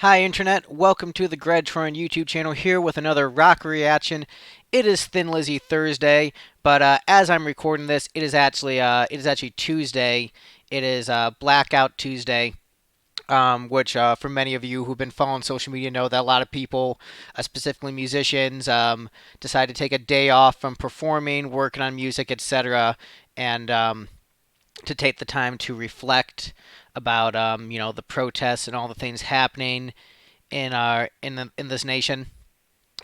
Hi Internet, welcome to the Troyan YouTube channel here with another rock reaction. It is Thin Lizzy Thursday, but as I'm recording this, it is actually Tuesday. It is Blackout Tuesday, which for many of you who've been following social media know that a lot of people, specifically musicians, decide to take a day off from performing, working on music, etc., and to take the time to reflect about the protests and all the things happening in this nation.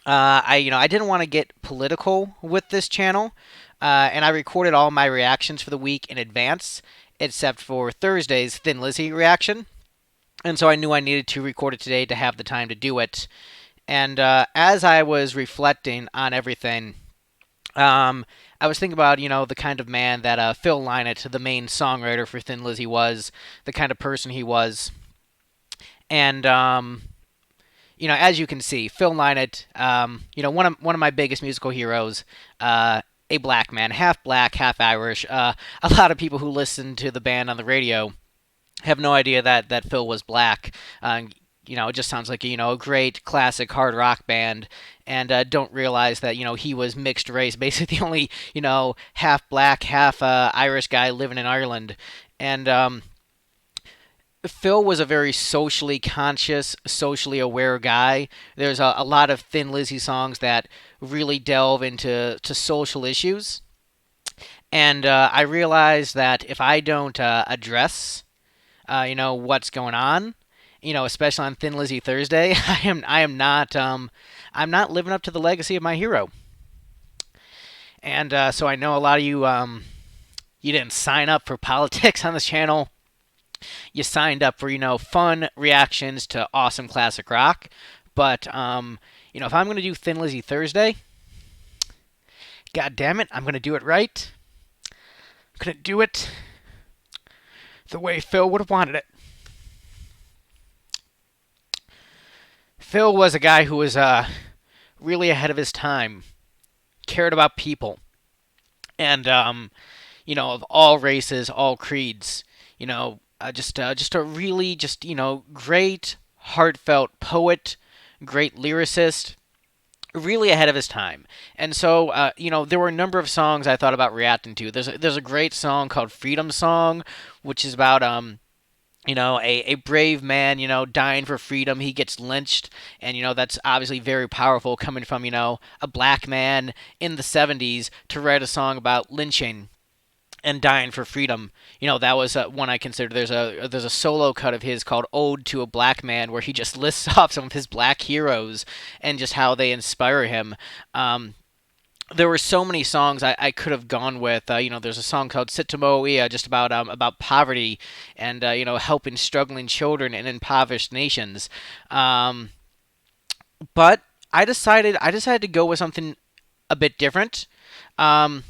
I didn't want to get political with this channel, and I recorded all my reactions for the week in advance, except for Thursday's Thin Lizzy reaction. And so I knew I needed to record it today to have the time to do it. And as I was reflecting on everything, I was thinking about the kind of man that Phil Lynott, the main songwriter for Thin Lizzy, was, the kind of person he was, and as you can see, Phil Lynott, one of my biggest musical heroes, a black man, half black, half Irish. A lot of people who listen to the band on the radio have no idea that Phil was black. It just sounds like a great classic hard rock band, and don't realize that he was mixed race, basically the only half black, half Irish guy living in Ireland, and Phil was a very socially conscious, socially aware guy. There's a lot of Thin Lizzy songs that really delve into social issues. And I realized that if I don't address, what's going on, especially on Thin Lizzy Thursday, I'm not living up to the legacy of my hero. And so I know a lot of you, you didn't sign up for politics on this channel. You signed up for fun reactions to awesome classic rock. But if I'm gonna do Thin Lizzy Thursday, god damn it, I'm gonna do it right. I'm gonna do it the way Phil would have wanted it. Phil was a guy who was really ahead of his time, cared about people, and of all races, all creeds. Just a really great, heartfelt poet, great lyricist, really ahead of his time. And so there were a number of songs I thought about reacting to. There's a great song called Freedom Song, which is about a brave man, dying for freedom. He gets lynched, and that's obviously very powerful coming from a black man in the 70s to write a song about lynching and dying for freedom. That was one I consider. There's a solo cut of his called "Ode to a Black Man," where he just lists off some of his black heroes and just how they inspire him. There were so many songs I could have gone with. There's a song called "Sitamoia," just about poverty and helping struggling children in impoverished nations. But I decided to go with something a bit different. Um,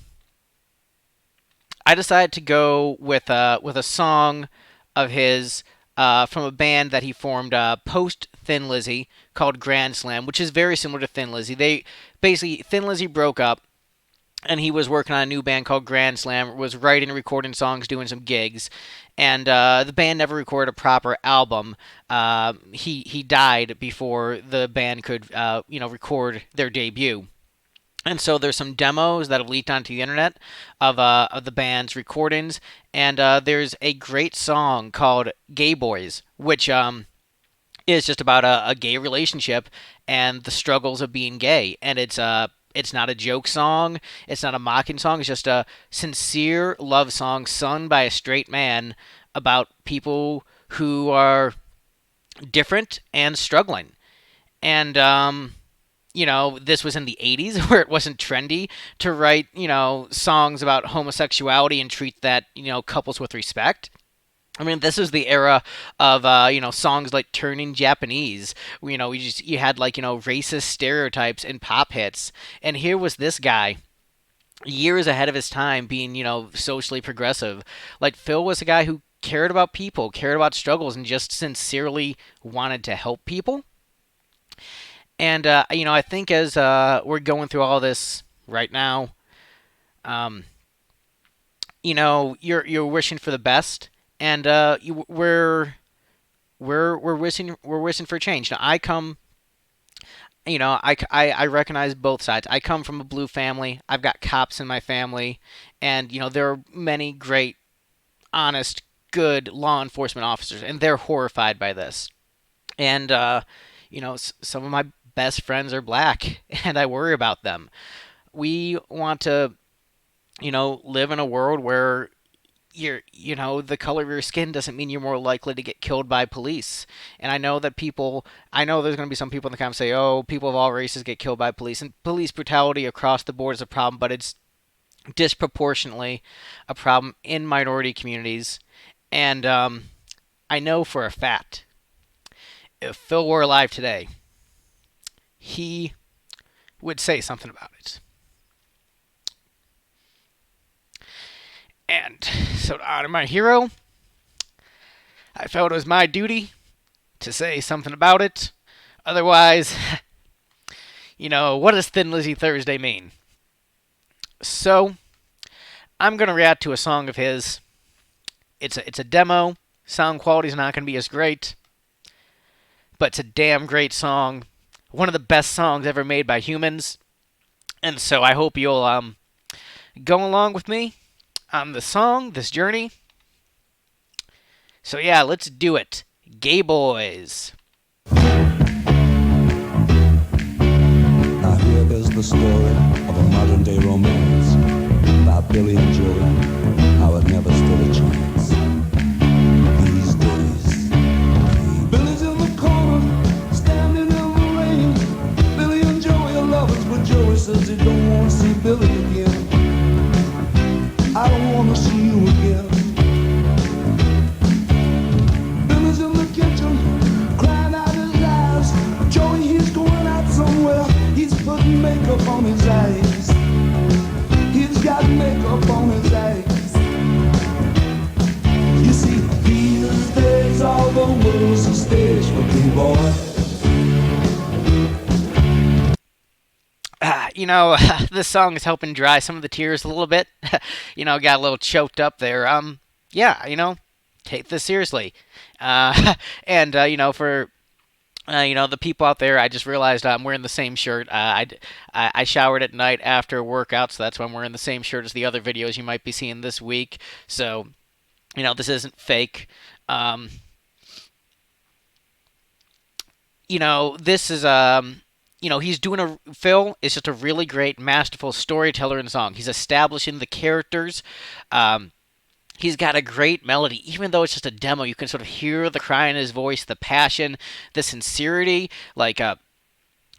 I decided to go with a song of his from a band that he formed post Thin Lizzy called Grand Slam, which is very similar to Thin Lizzy. They basically Thin Lizzy broke up, and he was working on a new band called Grand Slam. Was writing and recording songs, doing some gigs, and the band never recorded a proper album. He died before the band could record their debut. And so there's some demos that have leaked onto the internet of the band's recordings, and there's a great song called "Gay Boys," which is just about a gay relationship and the struggles of being gay. And it's not a joke song, it's not a mocking song. It's just a sincere love song sung by a straight man about people who are different and struggling. And this was in the 80s where it wasn't trendy to write, songs about homosexuality and treat that, couples with respect. I mean, this is the era of, songs like Turning Japanese. You had like, racist stereotypes in pop hits. And here was this guy, years ahead of his time, being, socially progressive. Like, Phil was a guy who cared about people, cared about struggles, and just sincerely wanted to help people. And I think as we're going through all this right now, um, you're wishing for the best, and we're wishing for change. Now I come, I recognize both sides. I come from a blue family. I've got cops in my family, and there are many great, honest, good law enforcement officers, and they're horrified by this. And some of my best friends are black, and I worry about them. We want to, live in a world where the color of your skin doesn't mean you're more likely to get killed by police. And I know there's going to be some people in the comments say, oh, people of all races get killed by police. And police brutality across the board is a problem, but it's disproportionately a problem in minority communities. And I know for a fact, if Phil were alive today, he would say something about it. And so to honor my hero, I felt it was my duty to say something about it. Otherwise, what does Thin Lizzy Thursday mean? So, I'm going to react to a song of his. It's a demo. Sound quality's not going to be as great, but it's a damn great song. One of the best songs ever made by humans. And so I hope you'll go along with me on the song, this journey. So yeah, let's do it. Gay Boys. Now here is the story of a modern day romance about Billy and Joey, how it never stood a chance. These days, Billy's in the corner, standing in the rain. Billy and Joey are lovers, but Joey says he don't want to see Billy again. I don't want to see you again. Billy's in the kitchen, crying out his eyes. Joey, he's going out somewhere. He's putting makeup on his eyes. He's got makeup on his eyes. You see, these days all the world's a stage for Blue Boy. This song is helping dry some of the tears a little bit. Got a little choked up there. Yeah, take this seriously. And for the people out there, I just realized I'm wearing the same shirt. I showered at night after a workout, so that's why I'm wearing the same shirt as the other videos you might be seeing this week. So, this isn't fake. This is Phil is just a really great, masterful storyteller in song. He's establishing the characters. He's got a great melody. Even though it's just a demo, you can sort of hear the cry in his voice, the passion, the sincerity. It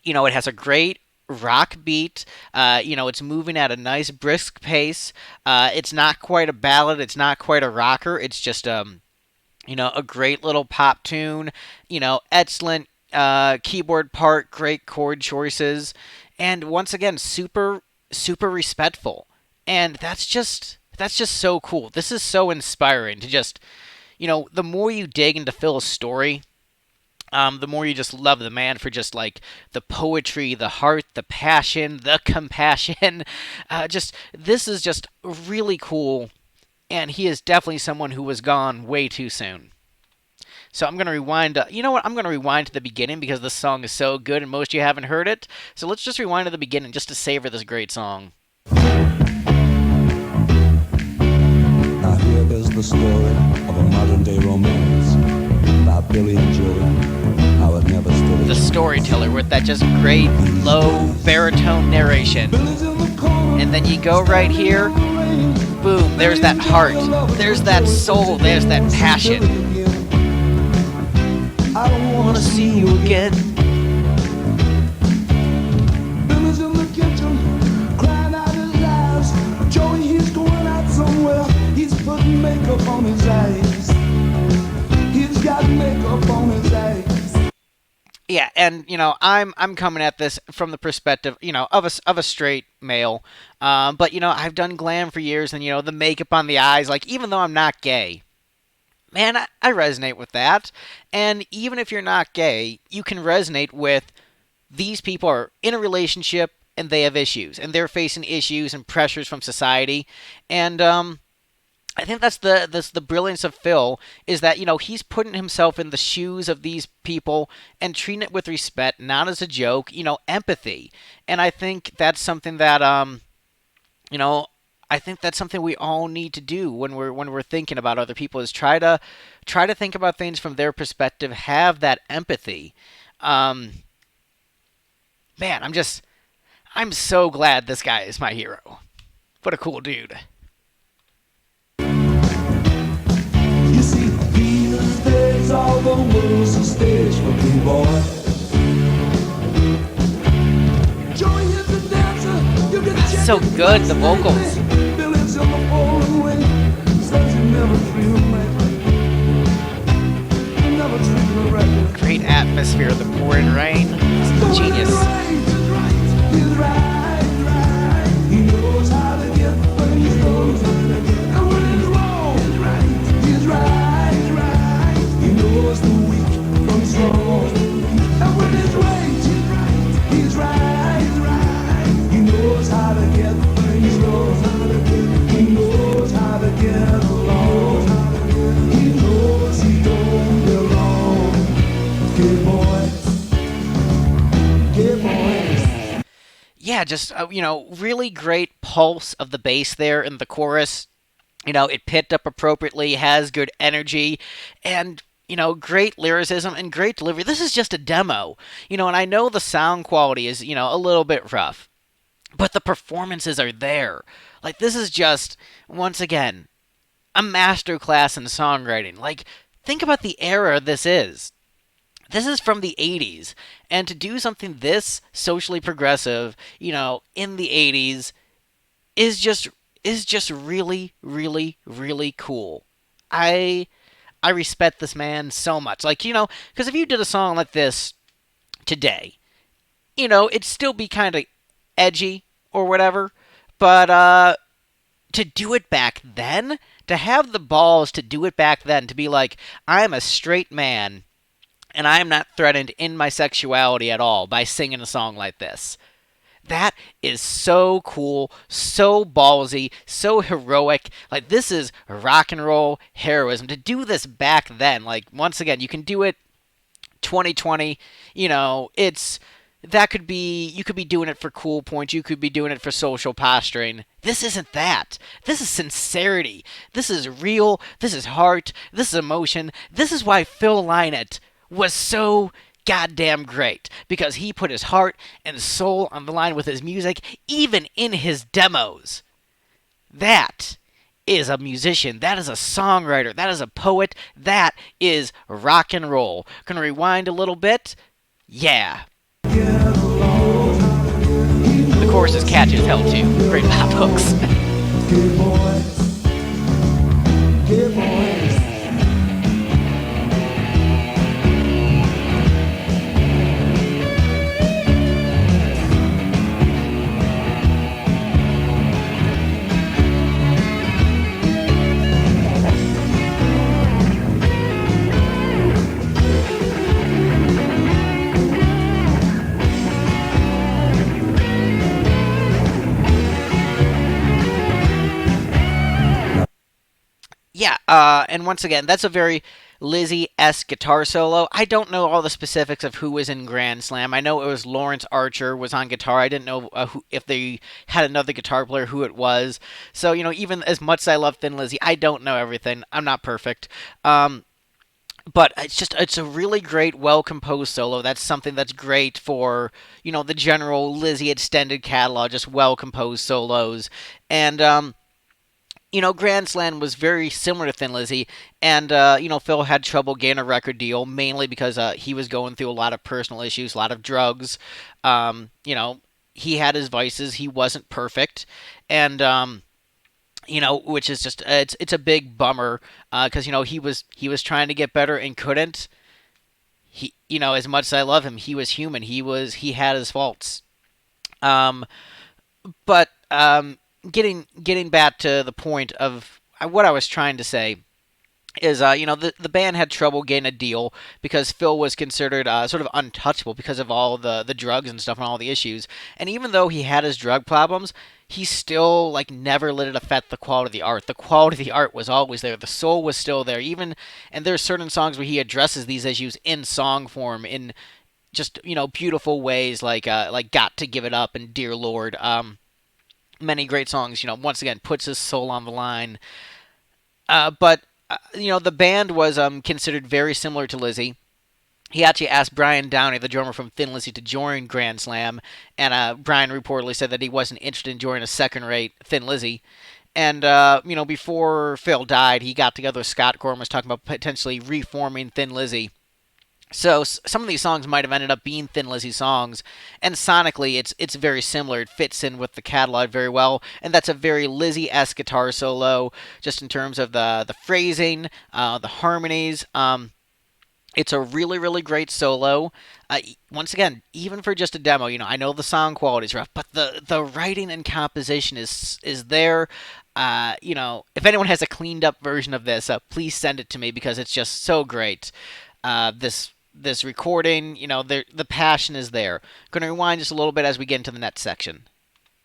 has a great rock beat. It's moving at a nice, brisk pace. It's not quite a ballad. It's not quite a rocker. It's just, a great little pop tune. Excellent keyboard part, great chord choices, and once again, super, super respectful. And that's just so cool. This is so inspiring to just, the more you dig into Phil's story, the more you just love the man for just like the poetry, the heart, the passion, the compassion. This is just really cool, and he is definitely someone who was gone way too soon. So I'm going to rewind. I'm going to rewind to the beginning because this song is so good and most of you haven't heard it. So let's just rewind to the beginning just to savor this great song. Now here is the story of a modern day romance about Billy and Joey, how it never stood a chance. The storyteller with that just great low baritone narration. And then you go right here, boom, there's that heart, there's that soul, there's that passion. I don't want to see you again. Billy's in the kitchen, crying out his eyes. Joey, he's going out somewhere. He's putting makeup on his eyes. He's got makeup on his eyes. Yeah, and I'm coming at this from the perspective, of a straight male. But I've done glam for years, and the makeup on the eyes. Like, even though I'm not gay, man, I resonate with that. And even if you're not gay, you can resonate with these people are in a relationship and they have issues. And they're facing issues and pressures from society. And, I think that's the brilliance of Phil, is that he's putting himself in the shoes of these people and treating it with respect, not as a joke. Empathy, and I think that's something that you know I think that's something we all need to do when we're thinking about other people, is try to think about things from their perspective, have that empathy. Um, Man, I'm so glad this guy is my hero. What a cool dude. You see, these days all the world's a stage for me, boy. Joey is a dancer, you get So checked good, the vocals. Billy's on the falling way, says you never feel like you never treat me right. Great atmosphere, the pouring rain. So when it's Genius. right, it's right, he's right, right. He knows how to get when he knows how to get. And when it's wrong, he's right, he's right, right. He knows the weak from strong. And when it's right, he's right, right. He knows how to get things, knows how to get. He knows how to get along. He knows he don't belong. Good boy. Good boy. Yeah, just really great pulse of the bass there in the chorus. It picked up appropriately, has good energy, and great lyricism and great delivery. This is just a demo, and I know the sound quality is a little bit rough, but the performances are there. Like, this is just, once again, a masterclass in songwriting. Like, think about the era this is. This is from the 80s, and to do something this socially progressive, in the 80s, is just really, really, really cool. I respect this man so much. Like, because if you did a song like this today, it'd still be kind of edgy or whatever, but to do it back then, to have the balls to do it back then, to be like, I'm a straight man and I'm not threatened in my sexuality at all by singing a song like this. That is so cool, so ballsy, so heroic. Like, this is rock and roll heroism. To do this back then, like, once again, you can do it 2020. It's that could be you could be doing it for cool points, you could be doing it for social posturing. This isn't that. This is sincerity. This is real. This is heart. This is emotion. This is why Phil Lynott was so goddamn great, because he put his heart and soul on the line with his music, even in his demos. That is a musician. That is a songwriter. That is a poet. That is rock and roll. Gonna rewind a little bit. Yeah. The chorus is catchy as hell, too. Great pop hooks. Good boy. Good boy. Yeah, and once again, that's a very Lizzie-esque guitar solo. I don't know all the specifics of who was in Grand Slam. I know it was Lawrence Archer was on guitar. I didn't know if they had another guitar player, who it was. So, even as much as I love Thin Lizzy, I don't know everything. I'm not perfect. But it's a really great, well composed solo. That's something that's great for the general Lizzie extended catalog, just well composed solos. And Grand Slam was very similar to Thin Lizzy, and Phil had trouble getting a record deal, mainly because he was going through a lot of personal issues, a lot of drugs. He had his vices. He wasn't perfect, and which is just it's a big bummer, because he was trying to get better and couldn't. As much as I love him, he was human. He had his faults. Um, but getting back to the point of what I was trying to say, is the band had trouble getting a deal because Phil was considered sort of untouchable because of all the drugs and stuff and all the issues. And even though he had his drug problems, he still like never let it affect the quality of the art. The quality of the art was always there. The soul was still there. Even and there's certain songs where he addresses these issues in song form in just beautiful ways like "Got to Give It Up" and "Dear Lord." Many great songs. Once again puts his soul on the line. But the band was considered very similar to Lizzie. He actually asked Brian Downey, the drummer from Thin Lizzy, to join Grand Slam, and Brian reportedly said that he wasn't interested in joining a second-rate Thin Lizzy. And before Phil died, he got together with Scott Gorham, was talking about potentially reforming Thin Lizzy. So some of these songs might have ended up being Thin Lizzy songs, and sonically it's very similar. It fits in with the catalog very well, and that's a very Lizzy-esque guitar solo, just in terms of the phrasing, the harmonies. It's a really really great solo. Once again, even for just a demo, I know the sound quality is rough, but the writing and composition is there. If anyone has a cleaned up version of this, please send it to me because it's just so great. This recording, the passion is there. Going to rewind just a little bit as we get into the next section.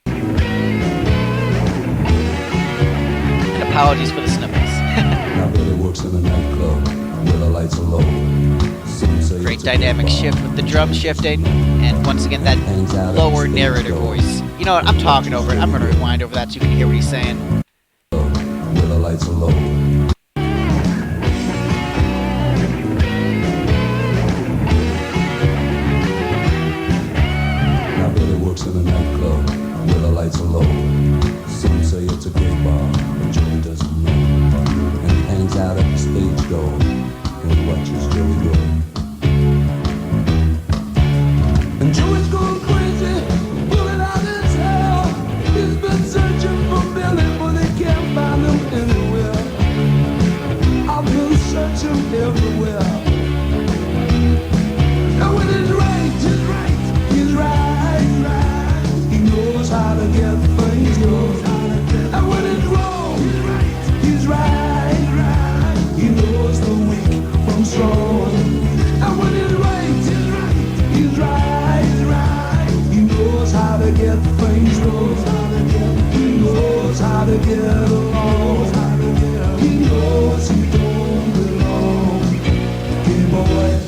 And apologies for the snippets. Now Billy works in a nightclub where the lights are low. Some say Great it's a dynamic gay bar. shift with the drum shifting, and once again that lower narrator voice. You know what? I'm talking over it. I'm going to rewind over that so you can hear what he's saying. Where the lights are low. Now Billy works in a nightclub where the lights are low. Some say it's a gay bar, but Joey doesn't know. And he hangs out at the stage door and watches Joey go. And Joey's going crazy, pulling out his hair. He's been searching for Billy, but they can't find him anywhere. I've been searching everywhere. And when he's right, he's right, he's right, right. He knows how to get things going. And when it's wrong, he's right, he's right, right. He knows the weak from strong. And when he's right, he's right, he's right, right. He knows how to get things going. He knows how to get along. He knows he don't belong. Hey boys.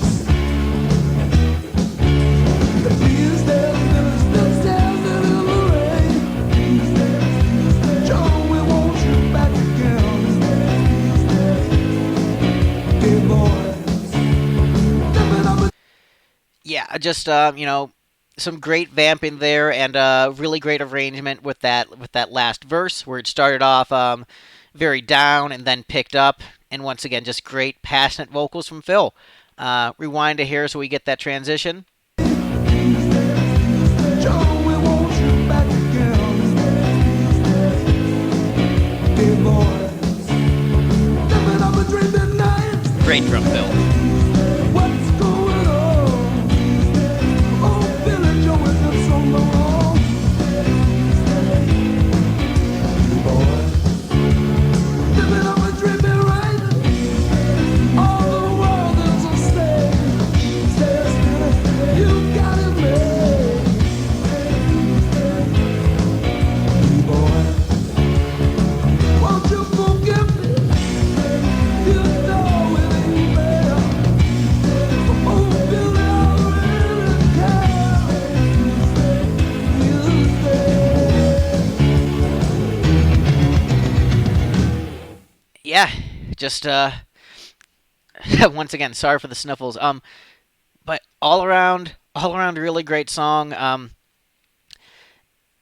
These days, there's standing in the rain. These days, Joe, we want you back again. Hey boys. Living up a Yeah, just some great vamping there, and really great arrangement with that last verse where it started off very down and then picked up, and once again just great passionate vocals from Phil. Rewind to here so we get that transition. Joe, we want you back again. Hey boys. Living up a dream tonight. Great drum fill. What's going on? Oh, Billy Joe is up so long. Boy, living on a dreamy right. All the world is a stage. Stay still, you got it made. Boy, won't you forgive me? You know it ain't fair. Oh, Billy, I really care. You stay. Yeah, just once again sorry for the sniffles. But all around really great song.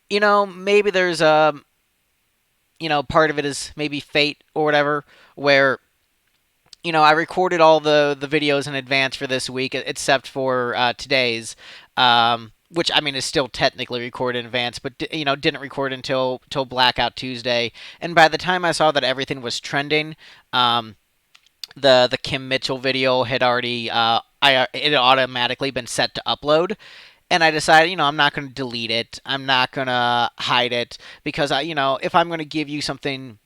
Maybe there's part of it is maybe fate or whatever, where I recorded all the videos in advance for this week, except for today's, which I mean is still technically recorded in advance, but didn't record until Blackout Tuesday. And by the time I saw that everything was trending, the Kim Mitchell video had already it had automatically been set to upload. And I decided, I'm not going to delete it. I'm not going to hide it because if I'm going to give you something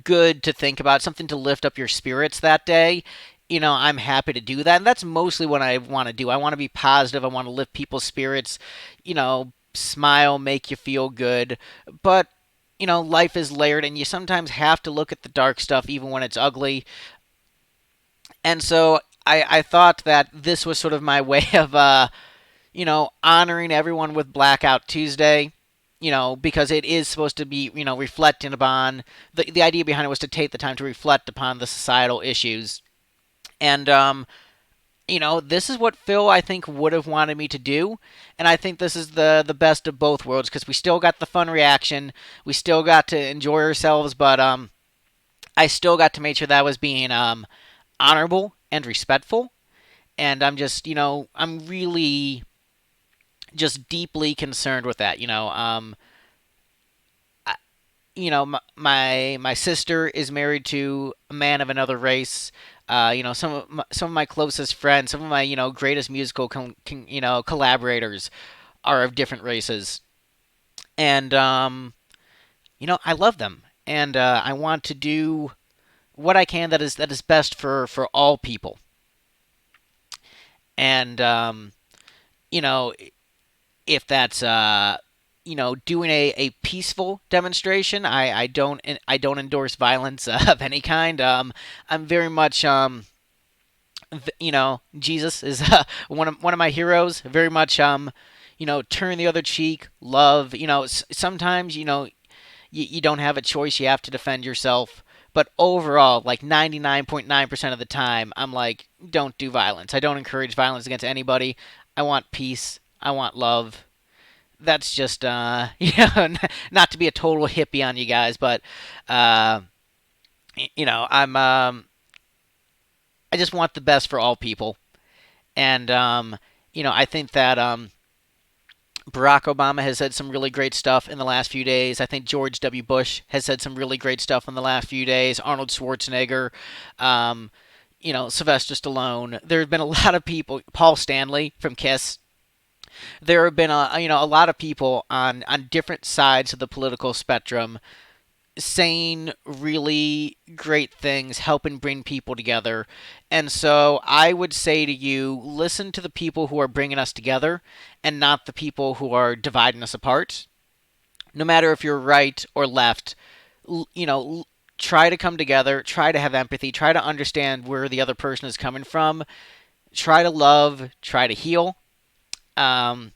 good to think about, something to lift up your spirits that day, I'm happy to do that. And that's mostly what I want to do. I want to be positive. I want to lift people's spirits, smile, make you feel good. But, life is layered and you sometimes have to look at the dark stuff even when it's ugly. And so I thought that this was sort of my way of, honoring everyone with Blackout Tuesday, because it is supposed to be, reflecting upon the idea behind it was to take the time to reflect upon the societal issues. And, this is what Phil, I think, would have wanted me to do. And I think this is the best of both worlds because we still got the fun reaction. We still got to enjoy ourselves, but I still got to make sure that I was being honorable and respectful. And I'm just, I'm really just deeply concerned with that. My sister is married to a man of another race. Some of my closest friends, some of my greatest musical collaborators are of different races, and I love them, and I want to do what I can that is best for all people, and you know if that's doing a peaceful demonstration. I don't endorse violence of any kind. I'm very much Jesus is one of my heroes. Very much turn the other cheek, love. Sometimes you don't have a choice. You have to defend yourself. But overall, like 99.9% of the time, I'm like, don't do violence. I don't encourage violence against anybody. I want peace. I want love. That's just not to be a total hippie on you guys, but uh, I just want the best for all people, and I think that Barack Obama has said some really great stuff in the last few days. I think George W. Bush has said some really great stuff in the last few days. Arnold Schwarzenegger, um, Sylvester Stallone. There have been a lot of people. Paul Stanley from Kiss. There have been a lot of people on different sides of the political spectrum saying really great things, helping bring people together. And so I would say to you, listen to the people who are bringing us together and not the people who are dividing us apart. No matter if you're right or left, try to come together, try to have empathy, try to understand where the other person is coming from, try to love, try to heal. Um,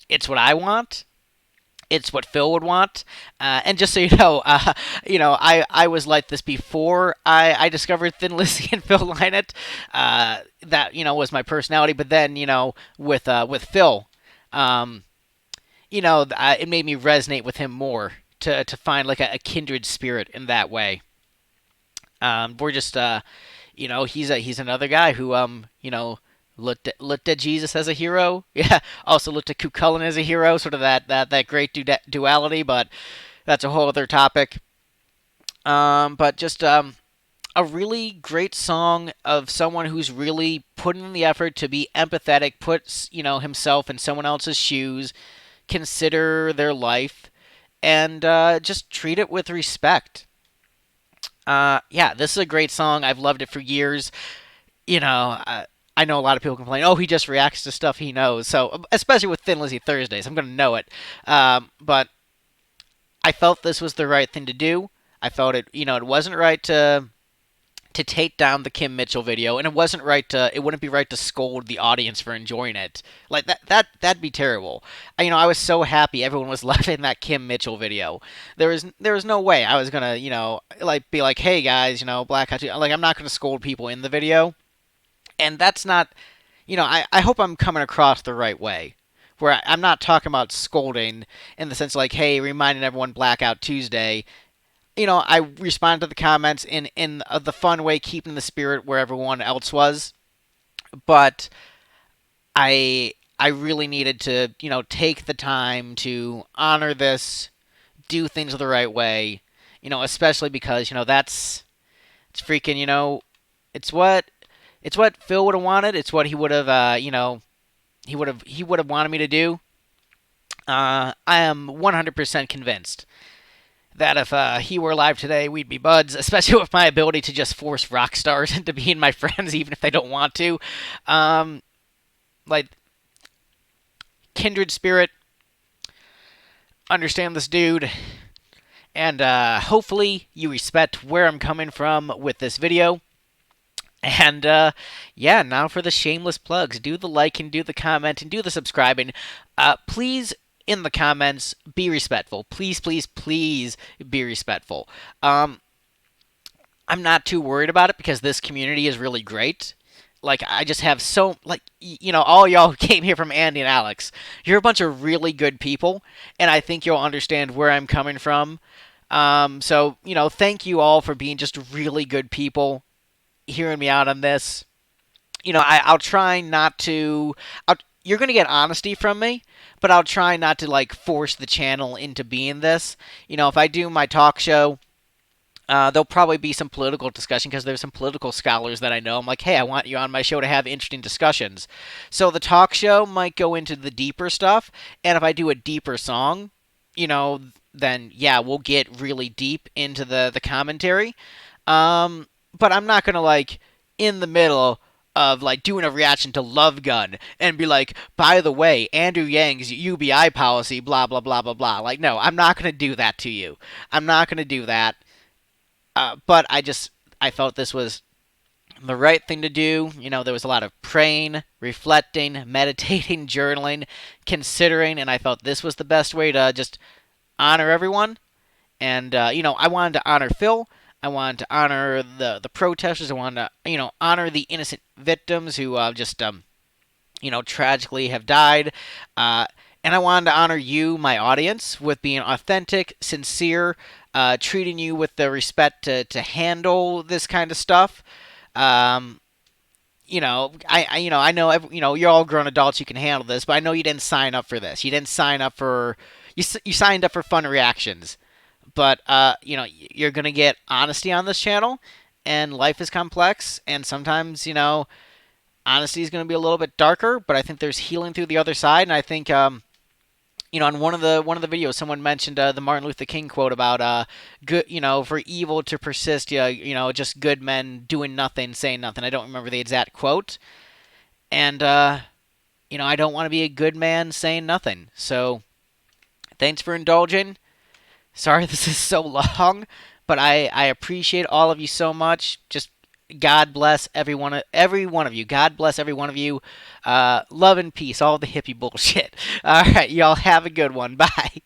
it's what I want. It's what Phil would want. And just so you know, I was like this before I discovered Thin Lizzy and Phil Lynott. That was my personality. But then with Phil, um, it made me resonate with him more to find like a kindred spirit in that way. We're just he's another guy who looked at Jesus as a hero. Yeah, also looked at Cucullin as a hero. Sort of that great duality, but that's a whole other topic. But just a really great song of someone who's really putting in the effort to be empathetic, puts himself in someone else's shoes, consider their life, and just treat it with respect. Yeah, this is a great song. I've loved it for years. You know, I know a lot of people complain, oh, he just reacts to stuff he knows. So, especially with Thin Lizzy Thursdays, I'm going to know it. But I felt this was the right thing to do. I felt it wasn't right to take down the Kim Mitchell video, and it wouldn't be right to scold the audience for enjoying it. Like that'd be terrible. I was so happy everyone was loving that Kim Mitchell video. There was no way I was gonna, like be like, hey guys, Black Hat, like I'm not gonna scold people in the video, and that's not, I hope I'm coming across the right way. Where I'm not talking about scolding in the sense like, hey, reminding everyone Blackout Tuesday. I responded to the comments in the fun way, keeping the spirit where everyone else was. But I really needed to take the time to honor this, do things the right way. Especially because it's freaking it's what Phil would have wanted. It's what he would have he would have wanted me to do. I am 100% convinced that if he were alive today, we'd be buds, especially with my ability to just force rock stars into being my friends, even if they don't want to. Um, like, kindred spirit, understand this dude, and hopefully you respect where I'm coming from with this video. And yeah, now for the shameless plugs. Do the like and do the comment and do the subscribing. Please, in the comments, be respectful. Please, please, please be respectful. Um, I'm not too worried about it because this community is really great. Like, I just have so, like, all y'all came here from Andy and Alex. You're a bunch of really good people, and I think you'll understand where I'm coming from. So, thank you all for being just really good people, hearing me out on this. I'll try not to. You're going to get honesty from me, but I'll try not to, like, force the channel into being this. If I do my talk show, there'll probably be some political discussion because there's some political scholars that I know. I'm like, hey, I want you on my show to have interesting discussions. So the talk show might go into the deeper stuff, and if I do a deeper song, you know, then yeah, we'll get really deep into the commentary. But I'm not gonna, like, in the middle of, like, doing a reaction to Love Gun and be like, by the way, Andrew Yang's UBI policy, blah blah blah blah blah. Like, no, I'm not gonna do that to you. I'm not gonna do that. But I felt this was the right thing to do. There was a lot of praying, reflecting, meditating, journaling, considering, and I felt this was the best way to just honor everyone. And I wanted to honor Phil. I wanted to honor the protesters. I wanted to honor the innocent victims who just tragically have died. Uh, and I wanted to honor you, my audience, with being authentic, sincere, treating you with the respect to handle this kind of stuff. Um, I know, you're all grown adults. You can handle this, but I know you didn't sign up for this. You didn't sign up for you signed up for fun reactions. But you're gonna get honesty on this channel, and life is complex, and sometimes honesty is going to be a little bit darker, but I think there's healing through the other side. And I think on one of the videos, someone mentioned the Martin Luther King quote about good, for evil to persist, just good men doing nothing, saying nothing. I don't remember the exact quote, and I don't want to be a good man saying nothing. So thanks for indulging. Sorry this is so long, but I appreciate all of you so much. Just God bless every one of you. God bless every one of you. Love and peace, all the hippie bullshit. All right, y'all have a good one. Bye.